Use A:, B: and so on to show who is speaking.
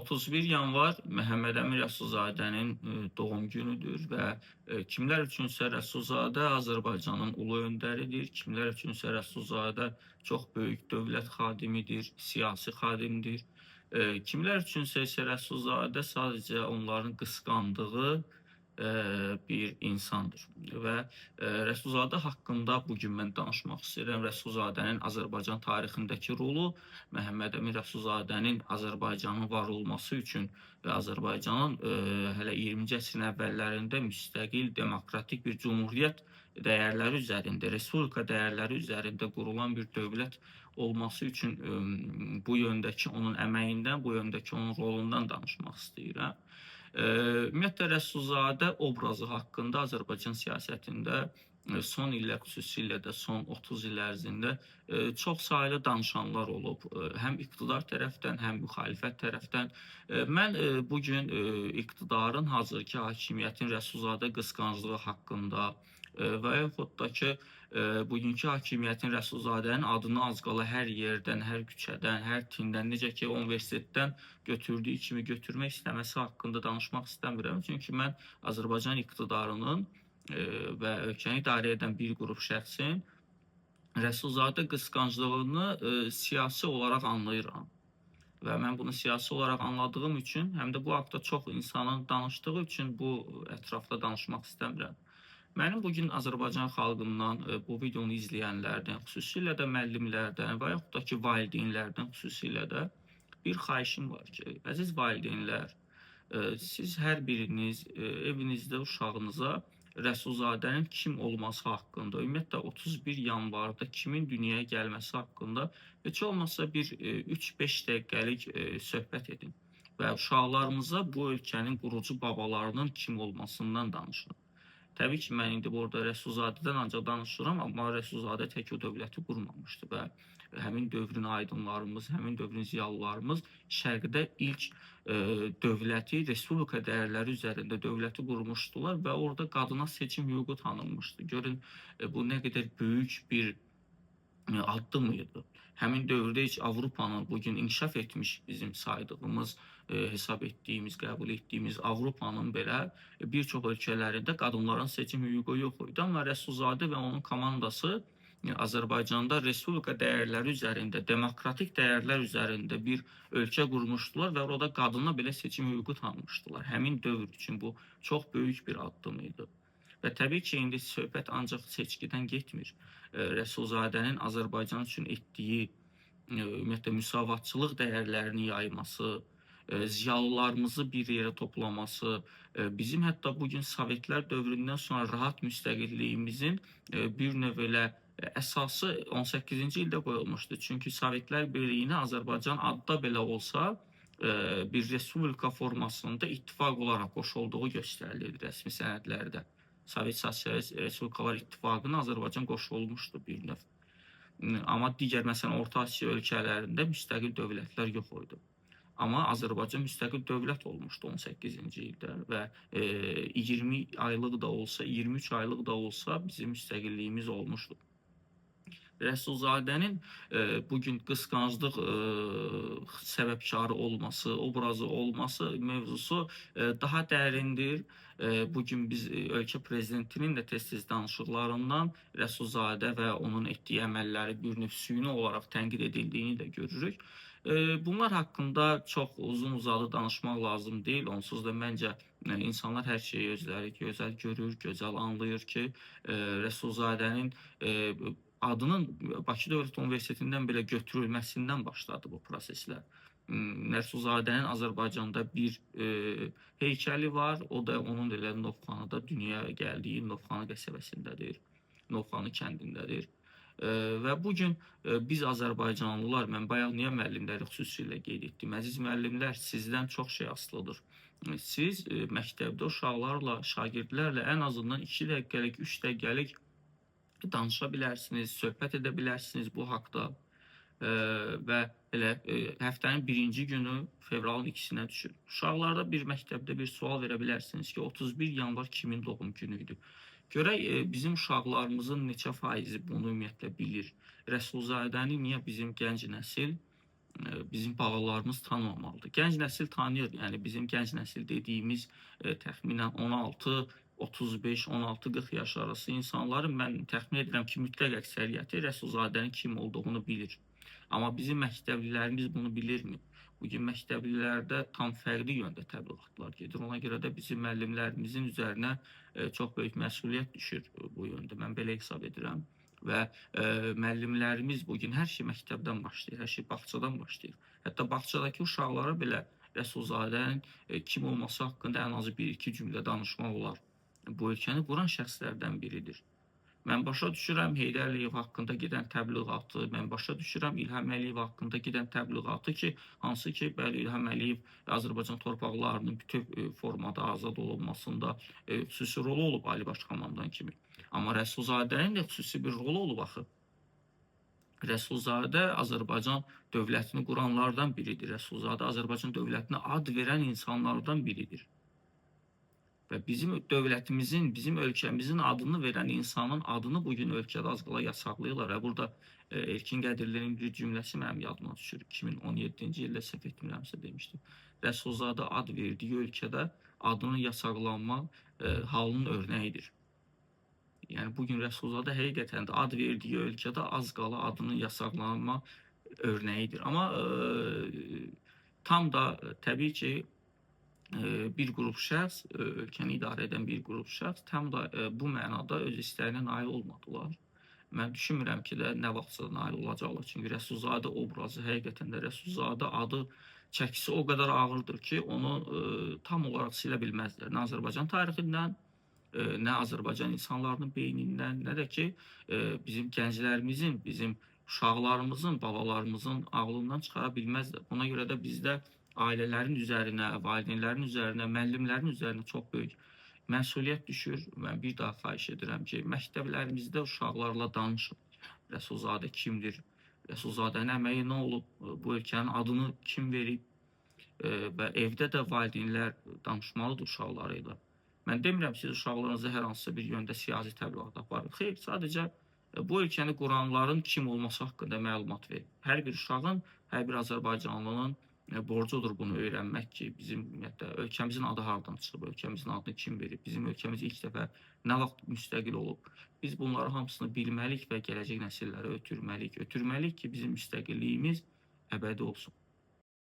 A: 31 yanvar Məhəmməd Əmin Rəsulzadənin doğum günüdür və kimlər üçünsə Rəsulzadə Azərbaycanın ulu öndəridir, kimlər üçünsə Rəsulzadə çox böyük dövlət xadimidir, siyasi xadimdir. Kimlər üçünsə isə Rəsulzadə sadəcə onların qısqandığı bir insandır və Rəsulzadə haqqında bu gün mən danışmaq istəyirəm. Rəsulzadənin Azərbaycan tarixindəki rolu, Məhəmməd Əmin Rəsulzadənin Azərbaycanın var olması üçün və Azərbaycanın hələ 20-ci əsrin əvvəllərində müstəqil, demokratik bir cümhuriyyət dəyərləri üzərində, respublika dəyərləri üzərində qurulan bir dövlət olması üçün bu yöndəki onun əməyindən, bu yöndəki onun rolundan danışmaq istəyirəm. Ümumiyyətlə Rəsulzadə obrazı haqqında Azərbaycan siyasətində son illər, xüsusilə də son 30 il ərzində çox saylı danışanlar olub. Həm iqtidar tərəfdən, həm müxalifət tərəfdən. Mən bu gün iqtidarın, hazırki hakimiyyətin Rəsulzadə qısqanclığı haqqında və yaxud da ki, bugünkü hakimiyyətin Rəsulzadənin adını az qala hər yerdən, hər küçədən, hər tindən, necə ki, universitetdən götürdüyü kimi götürmək istəməsi haqqında danışmaq istəmirəm. Çünki mən Azərbaycan iqtidarının və ölkəni idarə edən bir qrup şəxsin Rəsulzadə qısqanclığını siyasi olaraq anlayıram. Və mən bunu siyasi olaraq anladığım üçün, həm də bu haqda çox insanın danışdığı üçün bu ətrafda danışmaq istəmirəm. Mənim bugün Azərbaycan xalqından, bu videonu izləyənlərdən, xüsusilə də müəllimlərdən və yaxud da ki, valideynlərdən xüsusilə də bir xahişim var ki, əziz valideynlər, siz hər biriniz evinizdə uşağınıza Rəsulzadənin kim olması haqqında, ümumiyyətlə 31 yanvarda kimin dünyaya gəlməsi haqqında heç olmasa bir 3-5 dəqiqəlik söhbət edin və uşaqlarımıza bu ölkənin qurucu babalarının kim olmasından danışın. Təbii ki, mən indi burada Rəsulzadədən ancaq danışıram, amma Rəsulzadə tək o dövləti qurmamışdı və həmin dövrün aydınlarımız, həmin dövrün ziyalılarımız şərqdə ilk dövləti, respublika dəyərləri üzərində dövləti qurmuşdular və orada qadına seçim hüququ tanınmışdı. Görün, bu nə qədər böyük bir addım idi. Həmin dövrdə heç Avropanın bugün inkişaf etmiş bizim saydığımız, hesab etdiyimiz, qəbul etdiyimiz Avropanın belə bir çox ölkələrində qadınların seçim hüququ yox idi. Amma Rəsulzadə və onun komandası Azərbaycanda respublika dəyərləri üzərində, demokratik dəyərlər üzərində bir ölkə qurmuşdular və orada qadına belə seçim hüququ tanımışdılar. Həmin dövr üçün bu çox böyük bir addım idi. Və təbii ki, indi söhbət ancaq seçkidən getmir. Rəsulzadənin Azərbaycan üçün etdiyi ümumiyyətlə müsavatçılıq dəyərlərini yayması, ziyalılarımızı bir yerə toplaması, bizim hətta bugün Sovetlər dövründən sonra rahat müstəqilliyimizin bir növ elə əsası 18-ci ildə qoyulmuşdu. Çünki Sovetlər Birliyinə Azərbaycan adda belə olsa bir respublika formasında ittifaq olaraq qoşulduğu göstərilirdi rəsmi sənədlərdə. Sovet Sosialist Respublikalar İttifaqına Azərbaycan qoşulmuşdu bir növ. Amma digər, məsələn, Orta Asiya ölkələrində müstəqil dövlətlər yox idi. Amma Azərbaycan müstəqil dövlət olmuşdu 18-ci ildə və 20 aylıq da olsa, 23 aylıq da olsa bizim müstəqilliyimiz olmuşdu. Rəsulzadənin bugün qısqanclıq səbəbkarı olması, obrazı olması mövzusu daha dərindir. Bugün biz ölkə prezidentinin də tez-tez danışıqlarından Rəsulzadə və onun etdiyi əməlləri bir növ süni olaraq tənqid edildiyini də görürük. Bunlar haqqında çox uzun-uzadı danışmaq lazım deyil. Onsuz da məncə insanlar hər şeyi özləri gözəl görür, gözəl anlayır ki, Rəsulzadənin adının Bakı Dövlət Universitetindən belə götürülməsindən başladı bu proseslər. Rəsulzadənin Azərbaycanda bir heykəli var, o da onun elə Novxanıda dünyaya gəldiyi Novxanı qəsəbəsindədir, Novxanı kəndindədir. Və bugün biz Azərbaycanlılar, mən bayaq niyə müəllimləri xüsusilə qeyd etdim, əziz müəllimlər, sizdən çox şey asılıdır. Siz məktəbdə uşaqlarla, şagirdlərlə ən azından 2 dəqiqəlik, 3 dəqiqəlik danışa bilərsiniz, söhbət edə bilərsiniz bu haqda və elə həftənin birinci günü fevralın 2-sinə düşür. Uşaqlarda bir məktəbdə bir sual verə bilərsiniz ki, 31 yanvar kimin doğum günü idi? Görək bizim uşaqlarımızın neçə faizi bunu ümumiyyətlə bilir? Rəsulzadəni niyə bizim gənc nəsil bizim balalarımız tanımamalıdır. Gənc nəsil tanıyır. Yəni bizim gənc nəsil dediyimiz təxminən 16, 35, 16-40 yaş arası insanların mən təxmin edirəm ki, mütləq əksəriyyəti Rəsulzadənin kim olduğunu bilir. Amma bizim məktəblilərimiz bunu bilirmi? Bugün məktəblilərdə tam fərqli yöndə təbliğatlar gedir. Ona görə də bizim müəllimlərimizin üzərinə çox böyük məsuliyyət düşür bu yöndə. Mən belə hesab edirəm. Və müəllimlərimiz bugün hər şey məktəbdən başlayır, hər şey bağçadan başlayır. Hətta bağçadakı uşaqlara belə Rəsulzadənin kim olması haqqında ən azı 1-2 cümlə danışmaq olar. Bu ölkəni quran şəxslərdən biridir. Mən başa düşürəm Heydər Əliyev haqqında gedən təbliğatı, mən başa düşürəm İlham Əliyev haqqında gedən təbliğatı ki, hansı ki, bəli İlham Əliyev Azərbaycan torpaqlarının bütöv formada azad olunmasında xüsusi rolu olub Ali Baş Komandan kimi. Amma Rəsulzadənin də xüsusi bir rolu olub axı. Rəsulzadə Azərbaycan dövlətini quranlardan biridir. Rəsulzadə Azərbaycan dövlətinə ad verən insanlardan biridir. Və bizim dövlətimizin, bizim ölkəmizin adını verən insanın adını bugün ölkədə az qala yasaqlayırlar. Və burada Erkin Qədirlinin bir cümləsi mənim yadıma düşür. 2017-ci ildə səhv etmirəmsə demişdim. Rəsulzadə ad verdiyi ölkədə adının yasaqlanma halının örnəyidir. Yəni bugün Rəsulzadə həqiqətən də ad verdiyi ölkədə az qala adının yasaqlanma örnəyidir. Amma tam da təbii ki, bir qrup şəxs, ölkəni idarə edən bir qrup şəxs tam da bu mənada öz istəyinə nail olmadılar. Mən düşünmürəm ki də nə vaxtsa nail olacaqlar. Çünki Rəsulzadə obrazı, həqiqətən də Rəsulzadə adı çəkisi o qədər ağırdır ki, onu tam olaraq silə bilməzlər. Nə Azərbaycan tarixindən, nə Azərbaycan insanlarının beynindən, nə də ki, bizim gənclərimizin, bizim uşaqlarımızın, balalarımızın ağlından çıxara bilməzlər. Buna görə də bizdə ailələrin üzərinə, valideynlərin üzərinə, müəllimlərin üzərinə çox böyük məsuliyyət düşür. Mən bir daha xahiş edirəm ki, məktəblərimizdə uşaqlarla danışın. Rəsulzadə kimdir? Rəsulzadənin əməyi nə olub? Bu ölkənin adını kim verib? Və evdə də valideynlər danışmalıdır uşaqları ilə. Mən demirəm siz uşaqlarınıza hər hansısa bir yöndə siyasi təbliğat aparın. Xeyr, sadəcə bu ölkəni quranların kim olması haqqında məlumat verin. Hər bir uşağın, hər bir azərbaycanlının borcudur bunu öyrənmək ki, bizim ümumiyyətlə ölkəmizin adı hardan çıxıb, ölkəmizin adını kim verib, bizim ölkəmiz ilk dəfə nə vaxt müstəqil olub. Biz bunları hamısını bilməliyik və gələcək nəsillərə ötürməliyik. Ötürməliyik ki, bizim müstəqilliyimiz əbədi olsun.